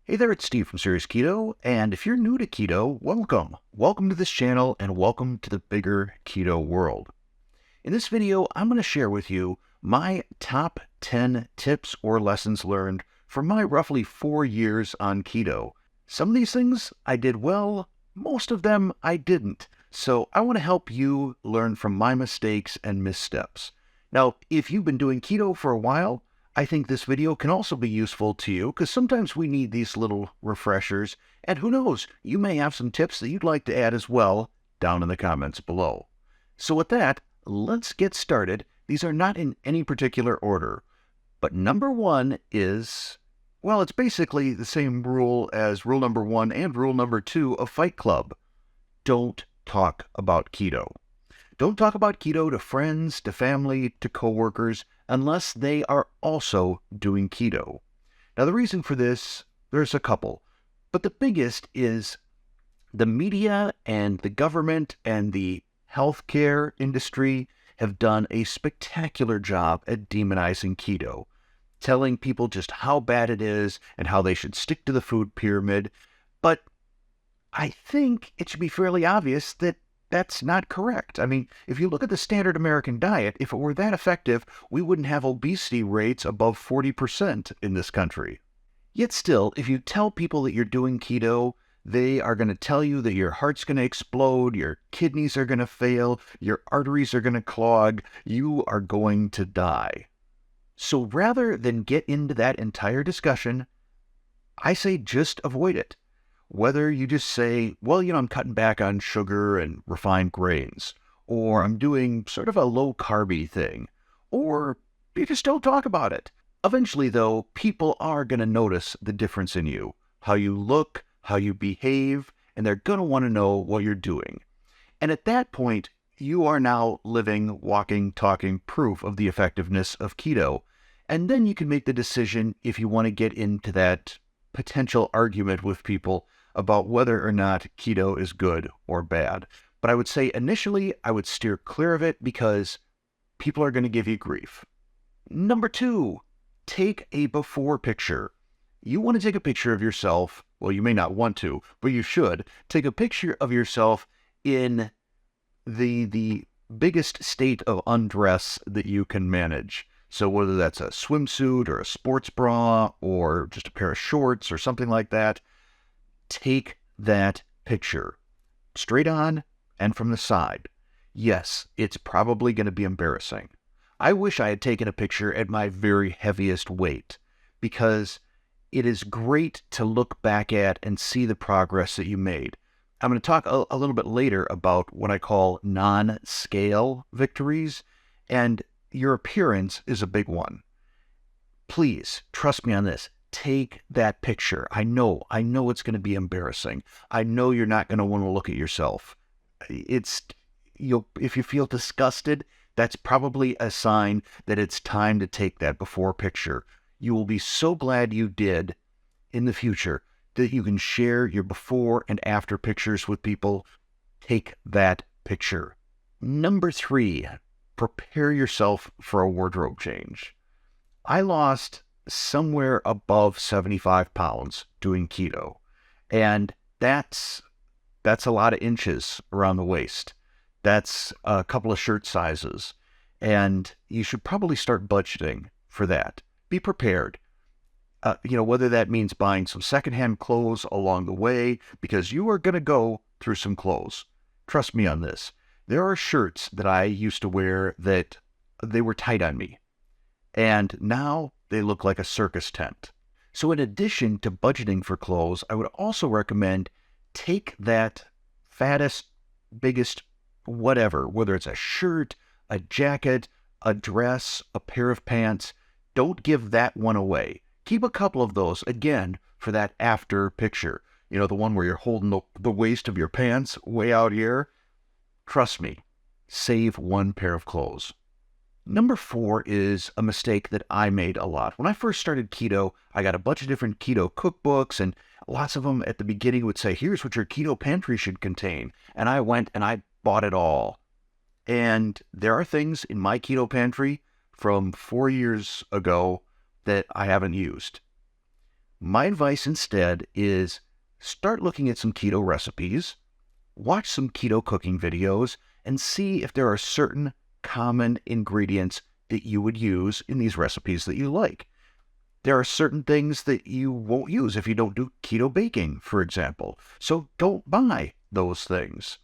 Hey there, it's Steve from SeriousKeto, and if you're new to keto, welcome. Welcome to this channel, and welcome to the bigger keto world. In this video, I'm going to share with you my top 10 tips or lessons learned from my roughly 4 years on keto. Some of these things I did well, most of them I didn't. So I want to help you learn from my mistakes and missteps. Now, if you've been doing keto for a while, I think this video can also be useful to you because sometimes we need these little refreshers, and who knows, you may have some tips that you'd like to add as well down in the comments below. So with that, let's get started. These are not in any particular order, but number one is, well, it's basically the same rule as rule number 1 and rule number 2 of Fight Club. Don't talk about keto. Don't talk about keto to friends, to family, to coworkers, unless they are also doing keto. Now, the reason for this, there's a couple, but the biggest is the media and the government and the healthcare industry have done a spectacular job at demonizing keto, telling people just how bad it is and how they should stick to the food pyramid. But I think it should be fairly obvious that that's not correct. I mean, if you look at the standard American diet, if it were that effective, we wouldn't have obesity rates above 40% in this country. Yet still, if you tell people that you're doing keto, they are going to tell you that your heart's going to explode, your kidneys are going to fail, your arteries are going to clog, you are going to die. So rather than get into that entire discussion, I say just avoid it. Whether you just say, well, I'm cutting back on sugar and refined grains, or I'm doing sort of a low-carby thing, or you just don't talk about it. Eventually, though, people are going to notice the difference in you, how you look, how you behave, and they're going to want to know what you're doing. And at that point, you are now living, walking, talking proof of the effectiveness of keto. And then you can make the decision if you want to get into that potential argument with people about whether or not keto is good or bad. But I would say initially, I would steer clear of it because people are going to give you grief. Number 2, take a before picture. You want to take a picture of yourself. Well, you may not want to, but you should. Take a picture of yourself in the biggest state of undress that you can manage. So whether that's a swimsuit or a sports bra or just a pair of shorts or something like that, take that picture straight on and from the side. Yes, it's probably going to be embarrassing. I wish I had taken a picture at my very heaviest weight because it is great to look back at and see the progress that you made. I'm going to talk a little bit later about what I call non-scale victories, and your appearance is a big one. Please trust me on this. Take that picture. I know it's going to be embarrassing. I know you're not going to want to look at yourself. If you feel disgusted, that's probably a sign that it's time to take that before picture. You will be so glad you did in the future that you can share your before and after pictures with people. Take that picture. Number 3, prepare yourself for a wardrobe change. I lost somewhere above 75 pounds doing keto, and that's a lot of inches around the waist. That's a couple of shirt sizes, and you should probably start budgeting for that. Be prepared. Whether that means buying some secondhand clothes along the way, because you are going to go through some clothes. Trust me on this. There are shirts that I used to wear that they were tight on me, and now they look like a circus tent. So in addition to budgeting for clothes, I would also recommend take that fattest, biggest, whatever, whether it's a shirt, a jacket, a dress, a pair of pants, don't give that one away. Keep a couple of those, again, for that after picture. The one where you're holding the waist of your pants way out here. Trust me, save one pair of clothes. Number 4 is a mistake that I made a lot. When I first started keto, I got a bunch of different keto cookbooks, and lots of them at the beginning would say, here's what your keto pantry should contain. And I went and I bought it all. And there are things in my keto pantry from 4 years ago that I haven't used. My advice instead is start looking at some keto recipes, watch some keto cooking videos, and see if there are certain common ingredients that you would use in these recipes that you like. There are certain things that you won't use if you don't do keto baking, for example. So don't buy those things.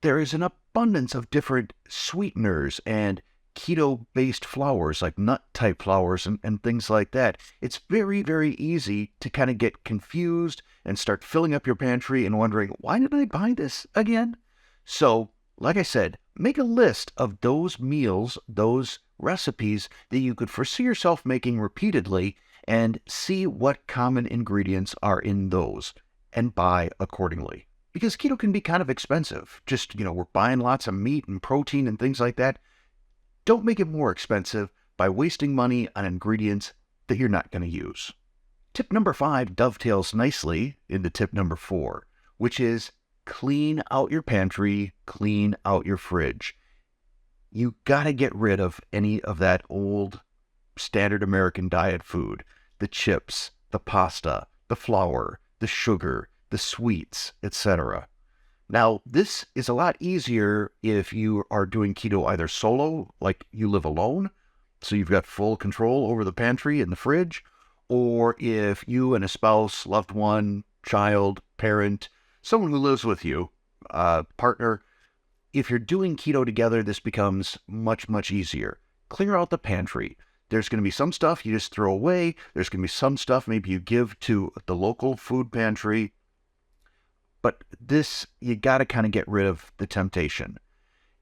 There is an abundance of different sweeteners and keto-based flours, like nut-type flours and things like that. It's very, very easy to kind of get confused and start filling up your pantry and wondering, why did I buy this again? So, like I said, make a list of those meals, those recipes that you could foresee yourself making repeatedly, and see what common ingredients are in those and buy accordingly. Because keto can be kind of expensive. Just, we're buying lots of meat and protein and things like that. Don't make it more expensive by wasting money on ingredients that you're not going to use. Tip number 5 dovetails nicely into tip number 4, which is clean out your pantry, clean out your fridge. You got to get rid of any of that old standard American diet food, the chips, the pasta, the flour, the sugar, the sweets, etc. Now, this is a lot easier if you are doing keto either solo, like you live alone, so you've got full control over the pantry and the fridge, or if you and a spouse, loved one, child, parent, someone who lives with you, partner, if you're doing keto together, this becomes much, much easier. Clear out the pantry. There's going to be some stuff you just throw away. There's going to be some stuff maybe you give to the local food pantry. But this, you got to kind of get rid of the temptation.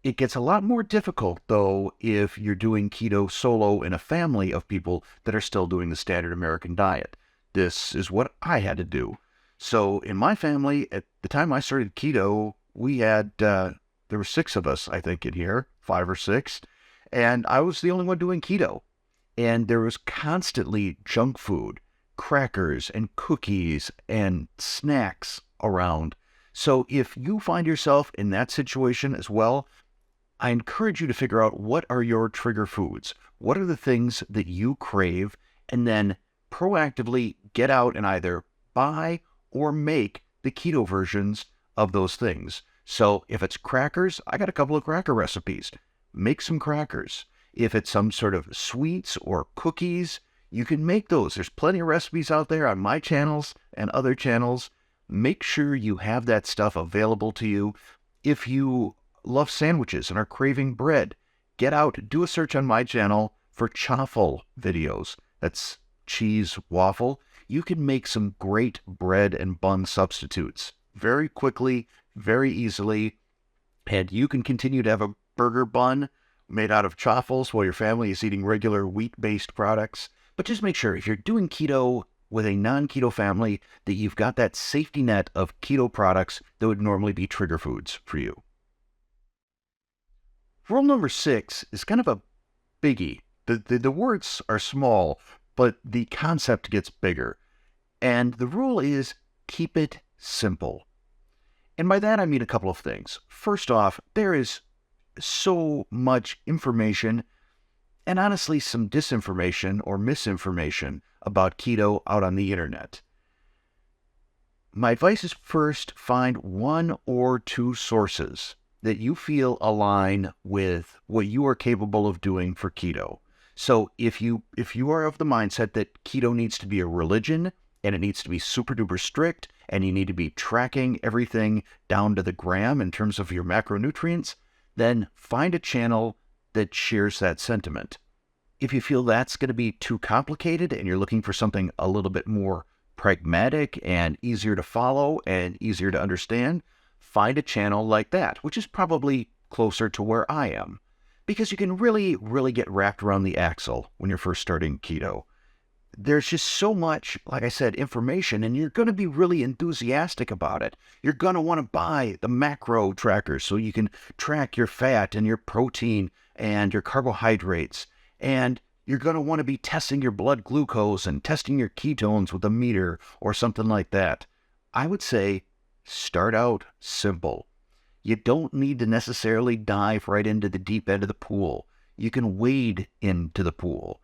It gets a lot more difficult, though, if you're doing keto solo in a family of people that are still doing the standard American diet. This is what I had to do. So in my family, at the time I started keto, we had, there were 6 of us, I think, in here, 5 or 6, and I was the only one doing keto. And there was constantly junk food, crackers and cookies and snacks around. So if you find yourself in that situation as well, I encourage you to figure out what are your trigger foods. What are the things that you crave? And then proactively get out and either buy or make the keto versions of those things. So if it's crackers, I got a couple of cracker recipes. Make some crackers. If it's some sort of sweets or cookies, you can make those. There's plenty of recipes out there on my channels and other channels. Make sure you have that stuff available to you. If you love sandwiches and are craving bread, get out, do a search on my channel for chaffle videos. That's cheese waffle. You can make some great bread and bun substitutes very quickly, very easily, and you can continue to have a burger bun made out of chaffles while your family is eating regular wheat-based products. But just make sure if you're doing keto with a non-keto family that you've got that safety net of keto products that would normally be trigger foods for you. Rule number 6 is kind of a biggie. The words are small, but the concept gets bigger. And the rule is keep it simple. And by that I mean a couple of things. First off, there is so much information and honestly some disinformation or misinformation about keto out on the internet. My advice is first find 1 or 2 sources that you feel align with what you are capable of doing for keto. So if you are of the mindset that keto needs to be a religion and it needs to be super duper strict and you need to be tracking everything down to the gram in terms of your macronutrients, then find a channel that shares that sentiment. If you feel that's going to be too complicated and you're looking for something a little bit more pragmatic and easier to follow and easier to understand, find a channel like that, which is probably closer to where I am. Because you can really, really get wrapped around the axle when you're first starting keto. There's just so much, like I said, information, and you're going to be really enthusiastic about it. You're going to want to buy the macro trackers so you can track your fat and your protein and your carbohydrates. And you're going to want to be testing your blood glucose and testing your ketones with a meter or something like that. I would say start out simple. You don't need to necessarily dive right into the deep end of the pool. You can wade into the pool.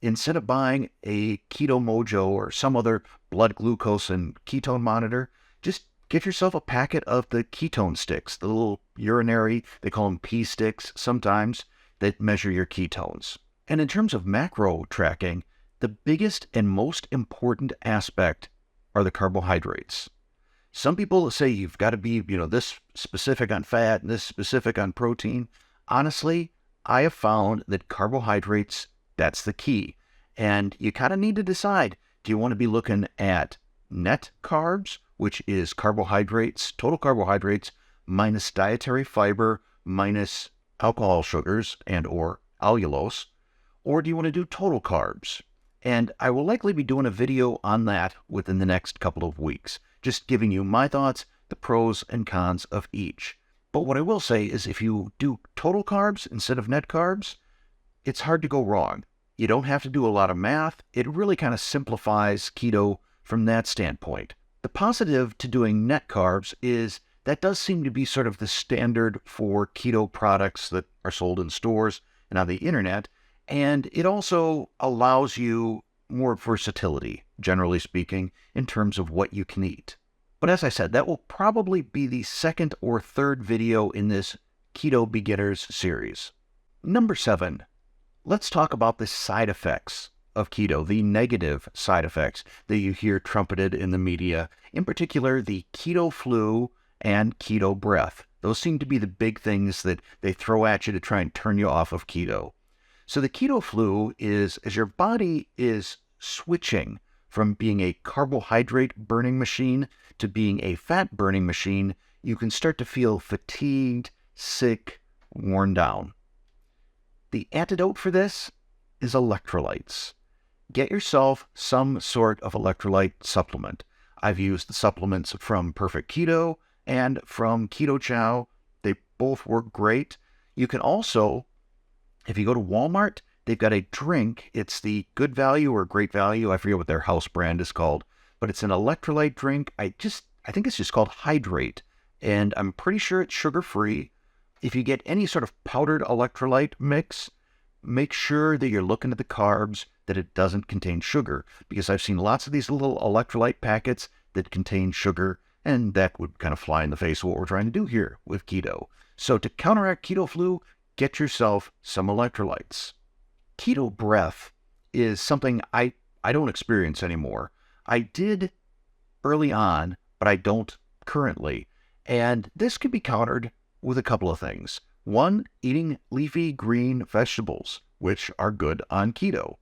Instead of buying a Keto Mojo or some other blood glucose and ketone monitor, just get yourself a packet of the ketone sticks, the little urinary, they call them pee sticks sometimes, that measure your ketones. And in terms of macro tracking, the biggest and most important aspect are the carbohydrates. Some people say you've got to be, this specific on fat and this specific on protein. Honestly, I have found that carbohydrates, that's the key. And you kind of need to decide, do you want to be looking at net carbs, which is carbohydrates, total carbohydrates, minus dietary fiber, minus alcohol sugars and or allulose, or do you want to do total carbs? And I will likely be doing a video on that within the next couple of weeks, just giving you my thoughts, the pros and cons of each. But what I will say is if you do total carbs instead of net carbs, it's hard to go wrong. You don't have to do a lot of math. It really kind of simplifies keto from that standpoint. The positive to doing net carbs is that does seem to be sort of the standard for keto products that are sold in stores and on the internet. And it also allows you more versatility, generally speaking, in terms of what you can eat. But as I said, that will probably be the second or third video in this Keto Beginners series. Number 7, let's talk about the side effects of keto, the negative side effects that you hear trumpeted in the media, in particular the keto flu and keto breath. Those seem to be the big things that they throw at you to try and turn you off of keto. So the keto flu is as your body is switching from being a carbohydrate burning machine to being a fat burning machine, you can start to feel fatigued, sick, worn down. The antidote for this is electrolytes. Get yourself some sort of electrolyte supplement. I've used the supplements from Perfect Keto and from Keto Chow. They both work great. You can also, if you go to Walmart, they've got a drink. It's the Good Value or Great Value. I forget what their house brand is called, but it's an electrolyte drink. I think it's just called Hydrate, and I'm pretty sure it's sugar-free. If you get any sort of powdered electrolyte mix, make sure that you're looking at the carbs, that it doesn't contain sugar, because I've seen lots of these little electrolyte packets that contain sugar, and that would kind of fly in the face of what we're trying to do here with keto. So to counteract keto flu, get yourself some electrolytes. Keto breath is something I don't experience anymore. I did early on, but I don't currently. And this can be countered with a couple of things. One, eating leafy green vegetables, which are good on keto.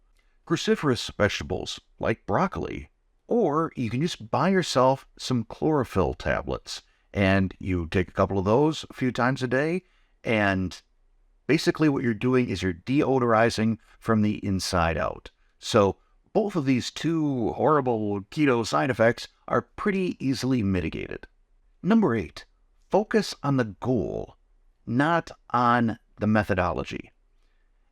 Cruciferous vegetables, like broccoli. Or you can just buy yourself some chlorophyll tablets, and you take a couple of those a few times a day, and basically what you're doing is you're deodorizing from the inside out. So both of these two horrible keto side effects are pretty easily mitigated. Number 8, focus on the goal, not on the methodology.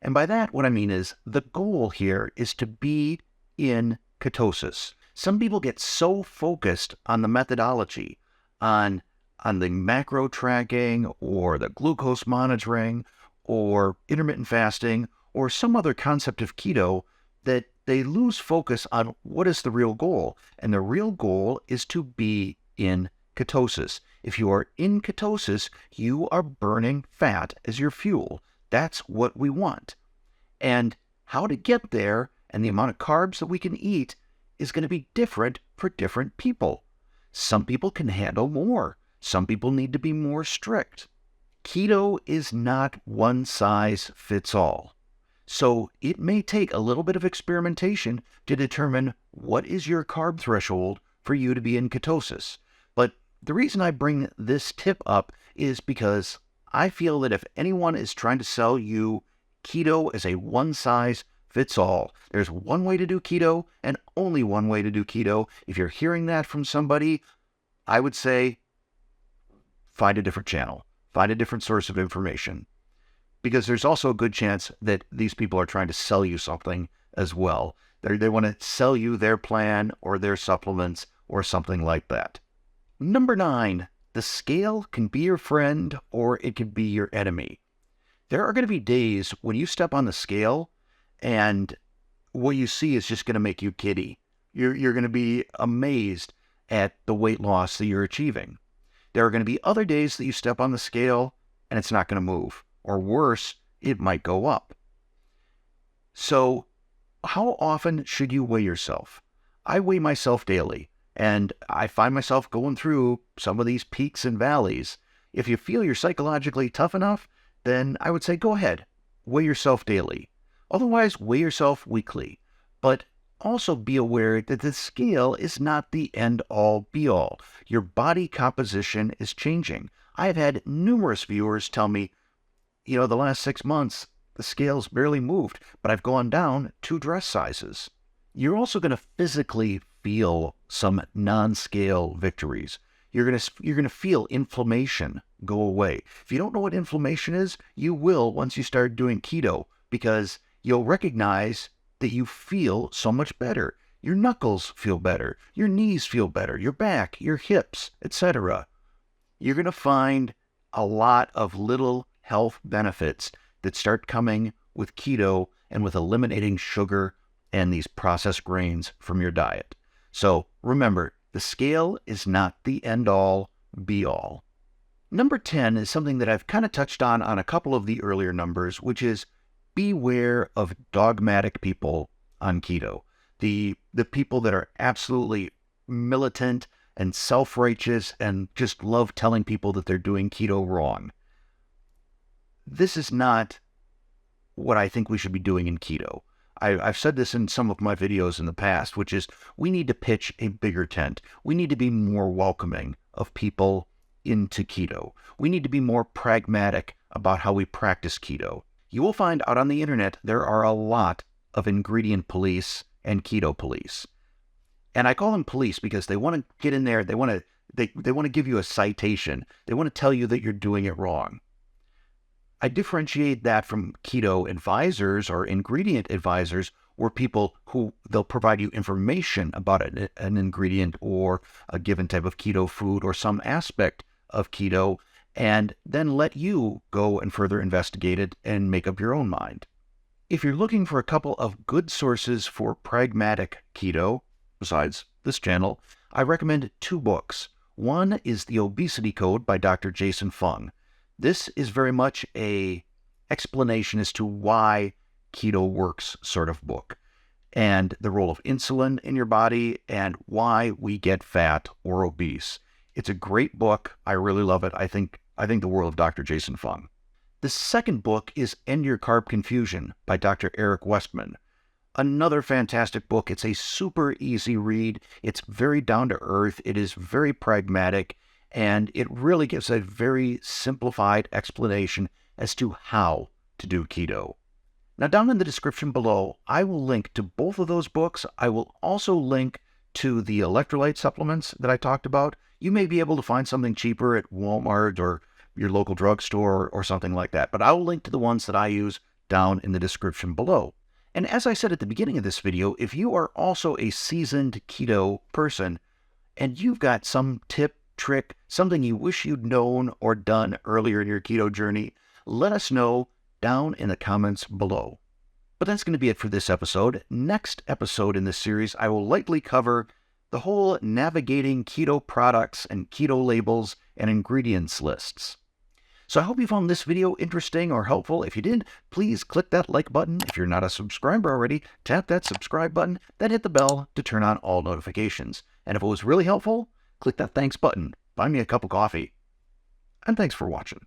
And by that, what I mean is the goal here is to be in ketosis. Some people get so focused on the methodology, on the macro tracking or the glucose monitoring or intermittent fasting or some other concept of keto that they lose focus on what is the real goal. And the real goal is to be in ketosis. If you are in ketosis, you are burning fat as your fuel. That's what we want. And how to get there and the amount of carbs that we can eat is going to be different for different people. Some people can handle more. Some people need to be more strict. Keto is not one size fits all. So it may take a little bit of experimentation to determine what is your carb threshold for you to be in ketosis. But the reason I bring this tip up is because I feel that if anyone is trying to sell you keto as a one-size-fits-all, there's one way to do keto and only one way to do keto. If you're hearing that from somebody, I would say find a different channel, find a different source of information, because there's also a good chance that these people are trying to sell you something as well. They want to sell you their plan or their supplements or something like that. Number 9, the scale can be your friend or it can be your enemy. There are going to be days when you step on the scale and what you see is just going to make you giddy. You're going to be amazed at the weight loss that you're achieving. There are going to be other days that you step on the scale and it's not going to move. Or worse, it might go up. So how often should you weigh yourself? I weigh myself daily, and I find myself going through some of these peaks and valleys. If you feel you're psychologically tough enough, then I would say go ahead, weigh yourself daily. Otherwise, weigh yourself weekly. But also be aware that the scale is not the end-all be-all. Your body composition is changing. I have had numerous viewers tell me, the last 6 months, the scale's barely moved, but I've gone down 2 dress sizes. You're also going to physically feel some non-scale victories. You're going to feel inflammation go away. If you don't know what inflammation is, you will once you start doing keto, because you'll recognize that you feel so much better. Your knuckles feel better, your knees feel better, your back, your hips, etc. You're going to find a lot of little health benefits that start coming with keto and with eliminating sugar and these processed grains from your diet. So remember, the scale is not the end-all, be-all. Number 10 is something that I've kind of touched on a couple of the earlier numbers, which is beware of dogmatic people on keto. The people that are absolutely militant and self-righteous and just love telling people that they're doing keto wrong. This is not what I think we should be doing in keto. I've said this in some of my videos in the past, which is we need to pitch a bigger tent. We need to be more welcoming of people into keto. We need to be more pragmatic about how we practice keto. You will find out on the internet there are a lot of ingredient police and keto police. And I call them police because they want to get in there, they want to give you a citation. They want to tell you that you're doing it wrong. I differentiate that from keto advisors or ingredient advisors, where people who they'll provide you information about an ingredient or a given type of keto food or some aspect of keto, and then let you go and further investigate it and make up your own mind. If you're looking for a couple of good sources for pragmatic keto, besides this channel, I recommend 2 books. One is The Obesity Code by Dr. Jason Fung. This is very much a explanation as to why keto works sort of book, and the role of insulin in your body and why we get fat or obese. It's a great book. I really love it. I think the world of Dr. Jason Fung. The second book is End Your Carb Confusion by Dr. Eric Westman. Another fantastic book. It's a super easy read. It's very down to earth. It is very pragmatic. And it really gives a very simplified explanation as to how to do keto. Now, down in the description below, I will link to both of those books. I will also link to the electrolyte supplements that I talked about. You may be able to find something cheaper at Walmart or your local drugstore or something like that, but I will link to the ones that I use down in the description below. And as I said at the beginning of this video, if you are also a seasoned keto person and you've got some tip, trick, something you wish you'd known or done earlier in your keto journey, let us know down in the comments below. But that's going to be it for this episode. Next episode in this series, I will likely cover the whole navigating keto products and keto labels and ingredients lists. So I hope you found this video interesting or helpful. If you did, please click that like button. If you're not a subscriber already, tap that subscribe button, then hit the bell to turn on all notifications. And if it was really helpful, click that thanks button, buy me a cup of coffee. And thanks for watching.